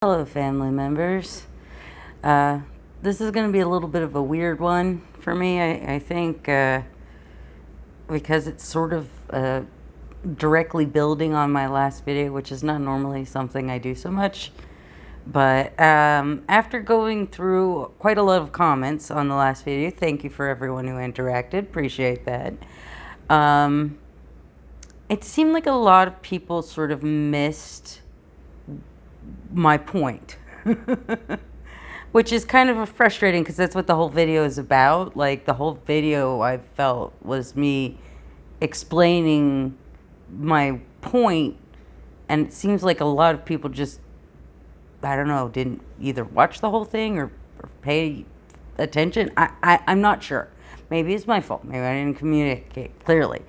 Hello, family members. This is going to be a little bit of a weird one for me. I think because it's sort of directly building on my last video, which is not normally something I do so much. But after going through quite a lot of comments on the last video, thank you for everyone who interacted. Appreciate that. It seemed like a lot of people sort of missed my point. Which is kind of frustrating because that's what the whole video is about. Like, the whole video, I felt, was me explaining my point, and it seems like a lot of people just, I don't know, didn't either watch the whole thing or pay attention. I'm not sure. Maybe it's my fault. Maybe I didn't communicate clearly.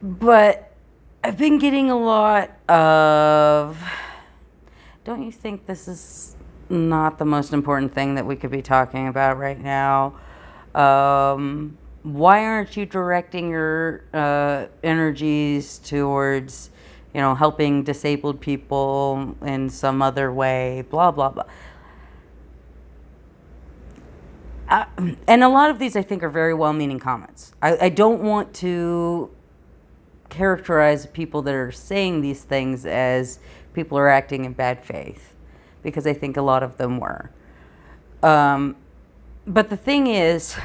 But I've been getting a lot of, don't you think this is not the most important thing that we could be talking about right now? Why aren't you directing your energies towards, helping disabled people in some other way, blah, blah, blah. And a lot of these, I think, are very well-meaning comments. I don't want to characterize people that are saying these things as people are acting in bad faith, because I think a lot of them were. But the thing is,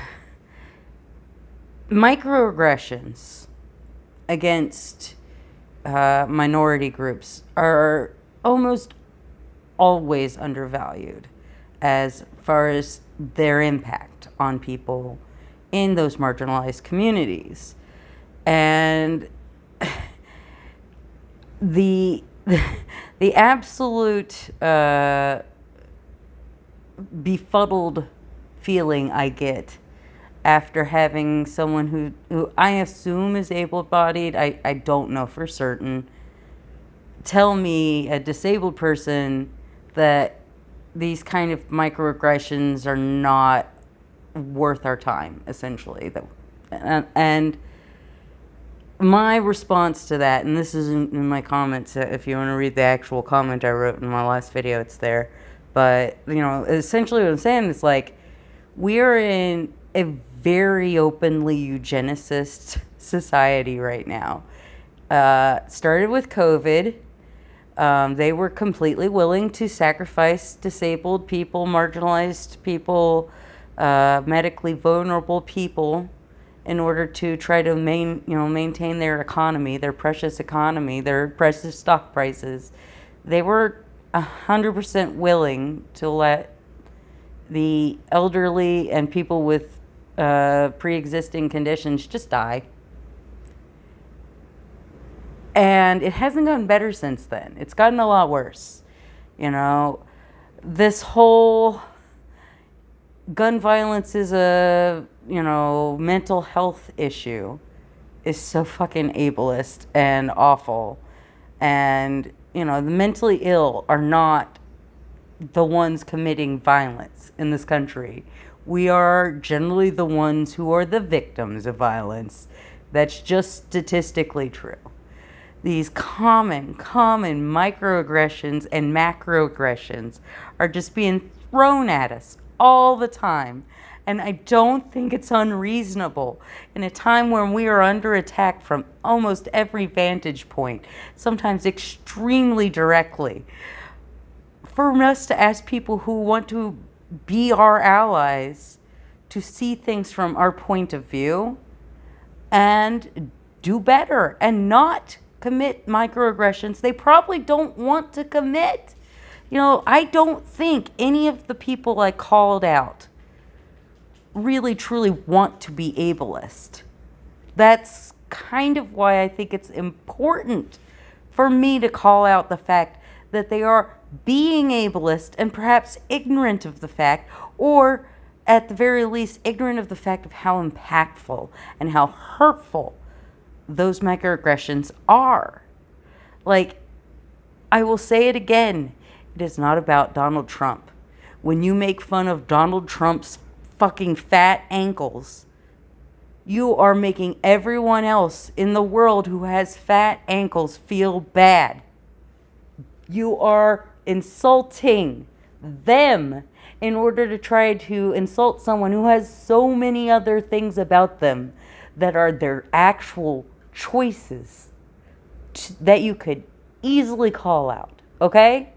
microaggressions against minority groups are almost always undervalued as far as their impact on people in those marginalized communities. And the absolute befuddled feeling I get after having someone who I assume is able-bodied, I don't know for certain, tell me, a disabled person, that these kind of microaggressions are not worth our time, essentially. And my response to that, and this is in my comments, if you want to read the actual comment I wrote in my last video, it's there. But, essentially what I'm saying is, like, we are in a very openly eugenicist society right now. Started with COVID. They were completely willing to sacrifice disabled people, marginalized people, medically vulnerable people, in order to try to maintain their economy, their precious economy, their precious stock prices. They were 100% willing to let the elderly and people with pre-existing conditions just die. And it hasn't gotten better since then. It's gotten a lot worse. This whole gun violence is a, mental health issue is so fucking ableist and awful. And, the mentally ill are not the ones committing violence in this country. We are generally the ones who are the victims of violence. That's just statistically true. These common microaggressions and macroaggressions are just being thrown at us all the time. And I don't think it's unreasonable in a time when we are under attack from almost every vantage point, sometimes extremely directly, for us to ask people who want to be our allies to see things from our point of view and do better and not commit microaggressions they probably don't want to commit. I don't think any of the people I called out really truly want to be ableist. That's kind of why I think it's important for me to call out the fact that they are being ableist and perhaps ignorant of the fact, or at the very least ignorant of the fact of how impactful and how hurtful those microaggressions are. Like, I will say it again, it is not about Donald Trump. When you make fun of Donald Trump's fucking fat ankles, you are making everyone else in the world who has fat ankles feel bad. You are insulting them in order to try to insult someone who has so many other things about them that are their actual choices that you could easily call out, okay?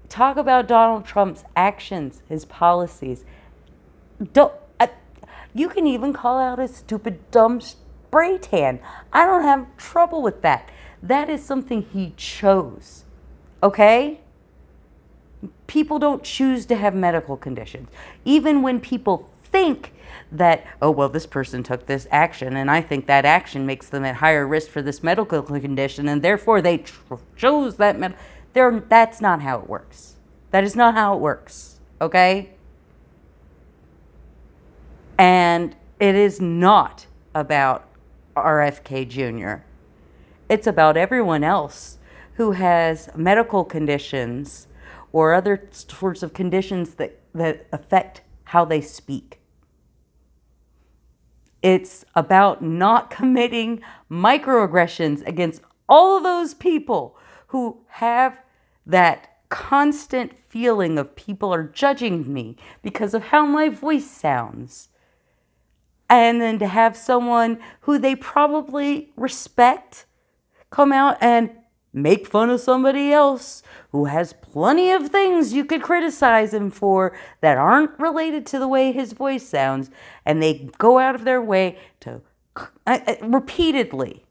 Talk about Donald Trump's actions, his policies. Don't you can even call out his stupid, dumb spray tan. I don't have trouble with that. That is something he chose, okay? People don't choose to have medical conditions. Even when people think that, oh, well, this person took this action, and I think that action makes them at higher risk for this medical condition, and therefore they chose that that's not how it works. That is not how it works, okay? And it is not about RFK Jr. It's about everyone else who has medical conditions or other sorts of conditions that affect how they speak. It's about not committing microaggressions against all of those people who have that constant feeling of people are judging me because of how my voice sounds. And then to have someone who they probably respect come out and make fun of somebody else who has plenty of things you could criticize him for that aren't related to the way his voice sounds, and they go out of their way to repeatedly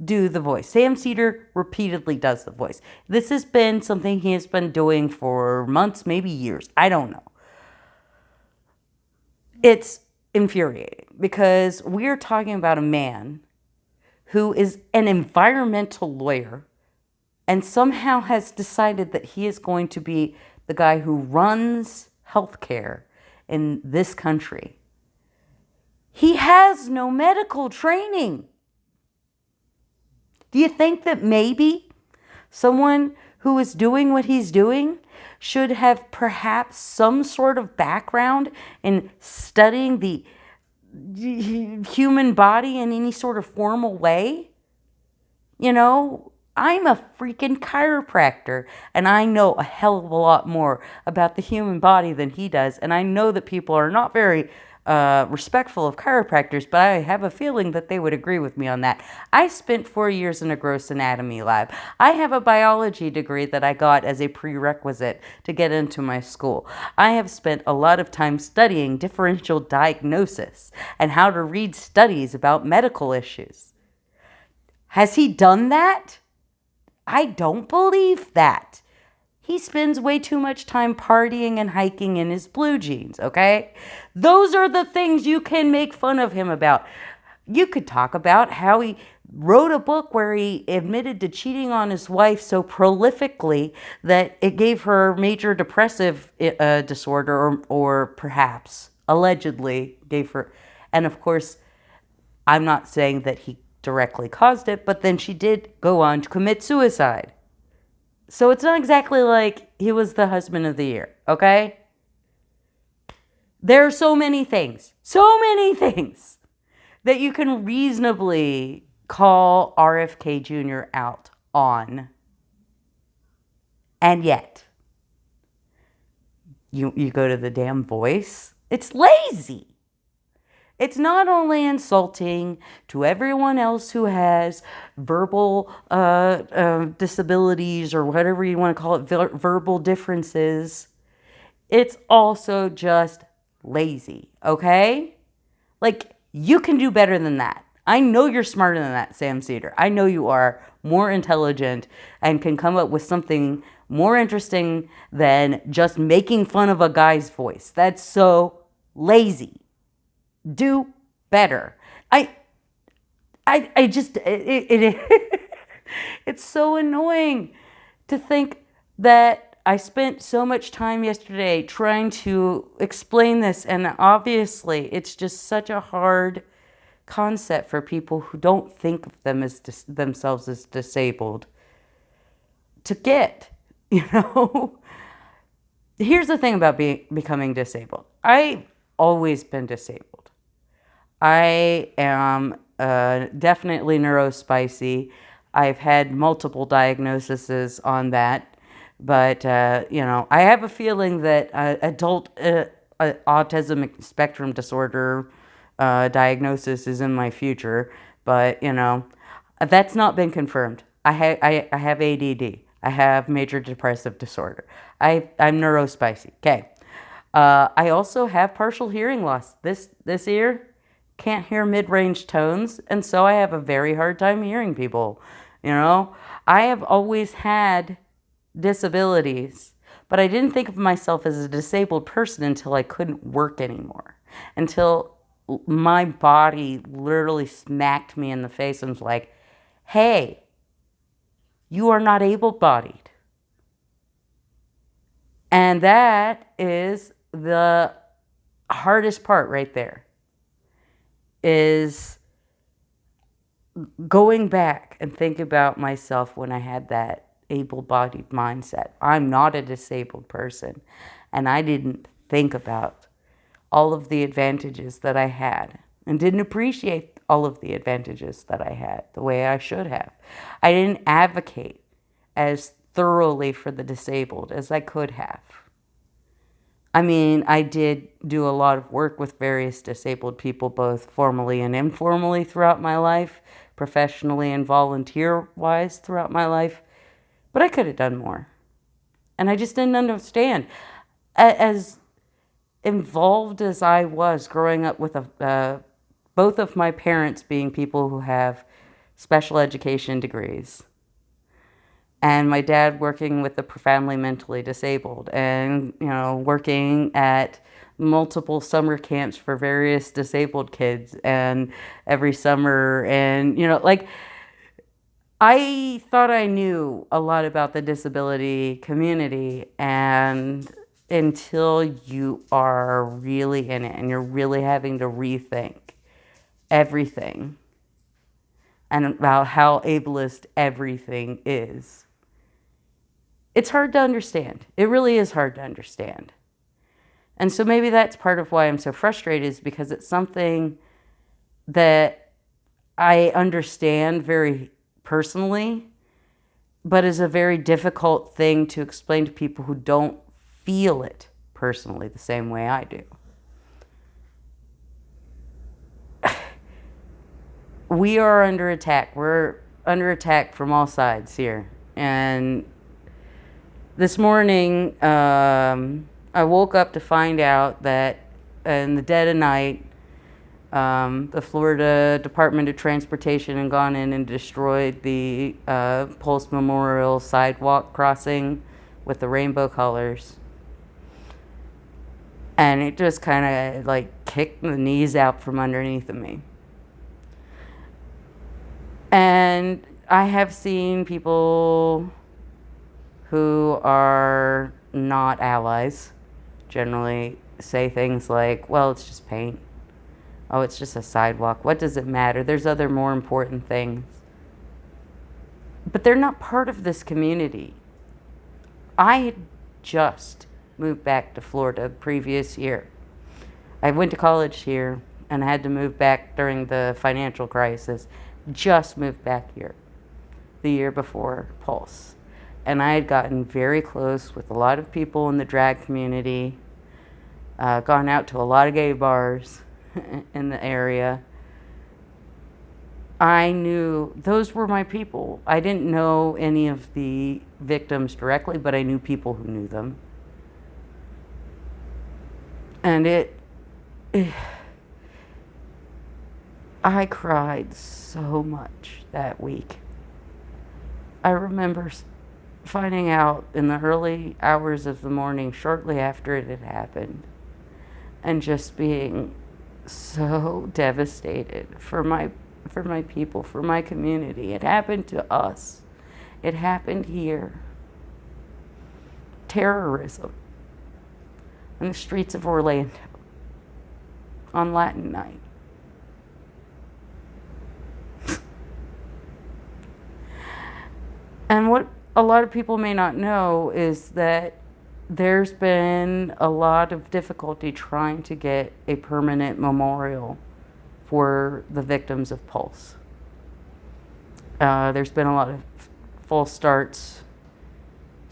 do the voice. Sam Cedar repeatedly does the voice. This has been something he has been doing for months, maybe years. I don't know. It's infuriating because we're talking about a man who is an environmental lawyer and somehow has decided that he is going to be the guy who runs healthcare in this country. He has no medical training. Do you think that maybe someone who is doing what he's doing should have perhaps some sort of background in studying the human body in any sort of formal way? You know, I'm a freaking chiropractor, and I know a hell of a lot more about the human body than he does. And I know that people are not very respectful of chiropractors, but I have a feeling that they would agree with me on that. I spent 4 years in a gross anatomy lab. I have a biology degree that I got as a prerequisite to get into my school. I have spent a lot of time studying differential diagnosis and how to read studies about medical issues. Has he done that? I don't believe that. He spends way too much time partying and hiking in his blue jeans, okay? Those are the things you can make fun of him about. You could talk about how he wrote a book where he admitted to cheating on his wife so prolifically that it gave her major depressive disorder, or perhaps allegedly gave her. And of course, I'm not saying that he directly caused it, but then she did go on to commit suicide. So it's not exactly like he was the husband of the year, okay? There are so many things that you can reasonably call RFK Jr. out on. And yet, you go to the damn voice, it's lazy. It's not only insulting to everyone else who has verbal disabilities or whatever you want to call it, verbal differences. It's also just lazy, okay? Like, you can do better than that. I know you're smarter than that, Sam Cedar. I know you are more intelligent and can come up with something more interesting than just making fun of a guy's voice. That's so lazy. Do better. I just, it's so annoying to think that I spent so much time yesterday trying to explain this, and obviously it's just such a hard concept for people who don't think of them as themselves as disabled to get, you know. Here's the thing about becoming disabled. I've always been disabled. I am definitely neurospicy. I've had multiple diagnoses on that. But, I have a feeling that adult autism spectrum disorder diagnosis is in my future. But, that's not been confirmed. I have ADD. I have major depressive disorder. I'm neurospicy. Okay. I also have partial hearing loss. This ear can't hear mid-range tones, and so I have a very hard time hearing people. I have always had disabilities, but I didn't think of myself as a disabled person until I couldn't work anymore. Until my body literally smacked me in the face and was like, hey, you are not able-bodied. And that is the hardest part right there, is going back and think about myself when I had that able-bodied mindset. I'm not a disabled person, and I didn't think about all of the advantages that I had and didn't appreciate all of the advantages that I had the way I should have. I didn't advocate as thoroughly for the disabled as I could have. I mean, I did do a lot of work with various disabled people, both formally and informally throughout my life, professionally and volunteer-wise throughout my life, but I could have done more. And I just didn't understand. As involved as I was growing up with both of my parents being people who have special education degrees, and my dad working with the profoundly mentally disabled, and working at multiple summer camps for various disabled kids and every summer, and I thought I knew a lot about the disability community, and until you are really in it and you're really having to rethink everything and about how ableist everything is, it's hard to understand. It really is hard to understand. And so maybe that's part of why I'm so frustrated, is because it's something that I understand very personally, but is a very difficult thing to explain to people who don't feel it personally the same way I do. We are under attack. We're under attack from all sides here. And this morning, I woke up to find out that in the dead of night, the Florida Department of Transportation had gone in and destroyed the Pulse Memorial sidewalk crossing with the rainbow colors. And it just kind of like kicked the knees out from underneath of me. And I have seen people who are not allies generally say things like, well, it's just paint. Oh, it's just a sidewalk. What does it matter? There's other more important things. But they're not part of this community. I had just moved back to Florida the previous year. I went to college here and I had to move back during the financial crisis. Just moved back here the year before Pulse. And I had gotten very close with a lot of people in the drag community, gone out to a lot of gay bars in the area. I knew those were my people. I didn't know any of the victims directly, but I knew people who knew them. And I cried so much that week. I remember finding out in the early hours of the morning, shortly after it had happened, and just being so devastated for my people, for my community. It happened to us. It happened here. Terrorism in the streets of Orlando on Latin night. And what a lot of people may not know is that there's been a lot of difficulty trying to get a permanent memorial for the victims of Pulse. There's been a lot of false starts,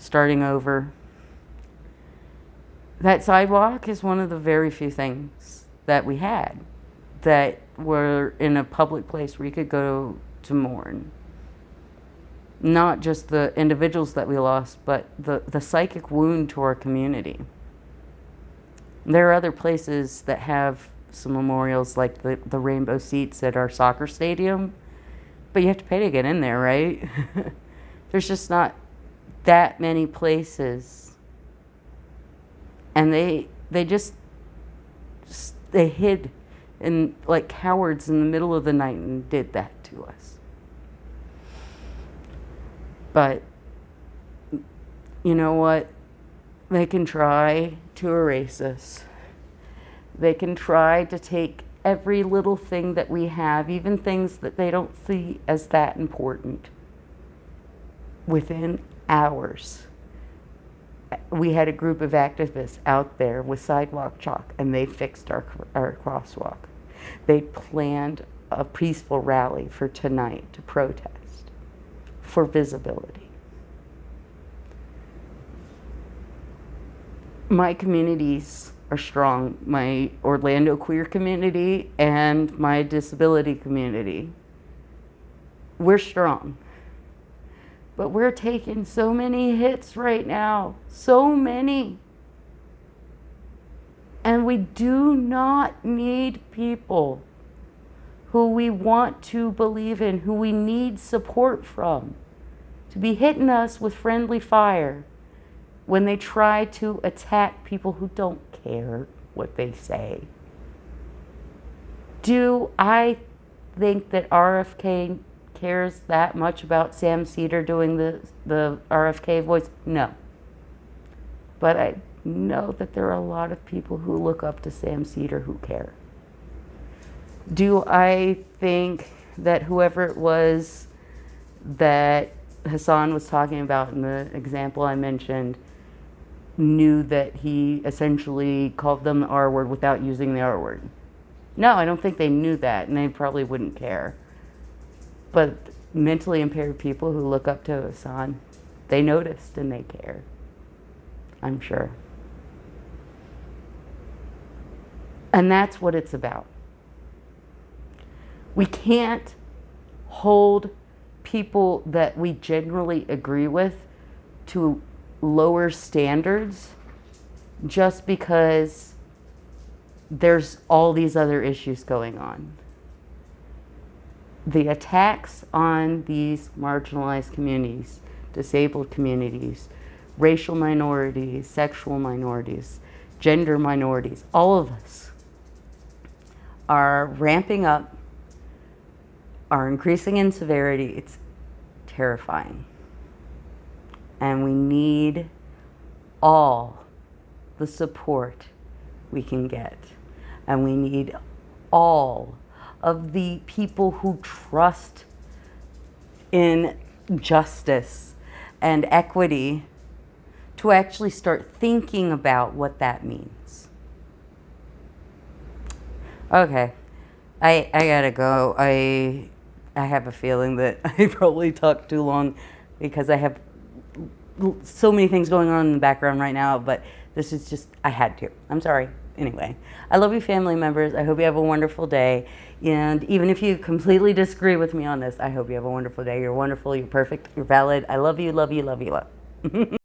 starting over. That sidewalk is one of the very few things that we had that were in a public place where you could go to mourn. Not just the individuals that we lost, but the psychic wound to our community. There are other places that have some memorials, like the rainbow seats at our soccer stadium, but you have to pay to get in there, right? There's just not that many places. And they hid in like cowards in the middle of the night and did that to us. But you know what? They can try to erase us. They can try to take every little thing that we have, even things that they don't see as that important. Within hours, we had a group of activists out there with sidewalk chalk, and they fixed our crosswalk. They planned a peaceful rally for tonight to protest for visibility. My communities are strong. My Orlando queer community and my disability community. We're strong. But we're taking so many hits right now. So many. And we do not need people who we want to believe in, who we need support from, to be hitting us with friendly fire when they try to attack people who don't care what they say. Do I think that RFK cares that much about Sam Cedar doing the RFK voice? No. But I know that there are a lot of people who look up to Sam Cedar who care. Do I think that whoever it was that Hassan was talking about in the example I mentioned knew that he essentially called them the R word without using the R word? No, I don't think they knew that, and they probably wouldn't care. But mentally impaired people who look up to Hassan, they noticed and they care. I'm sure. And that's what it's about. We can't hold people that we generally agree with to lower standards just because there's all these other issues going on. The attacks on these marginalized communities, disabled communities, racial minorities, sexual minorities, gender minorities, all of us are ramping up, are increasing in severity. It's terrifying. And we need all the support we can get. And we need all of the people who trust in justice and equity to actually start thinking about what that means. Okay, I gotta go. I have a feeling that I probably talked too long because I have so many things going on in the background right now, but this is just, I had to. I'm sorry. Anyway, I love you, family members. I hope you have a wonderful day. And even if you completely disagree with me on this, I hope you have a wonderful day. You're wonderful. You're perfect. You're valid. I love you, love you, love you, love.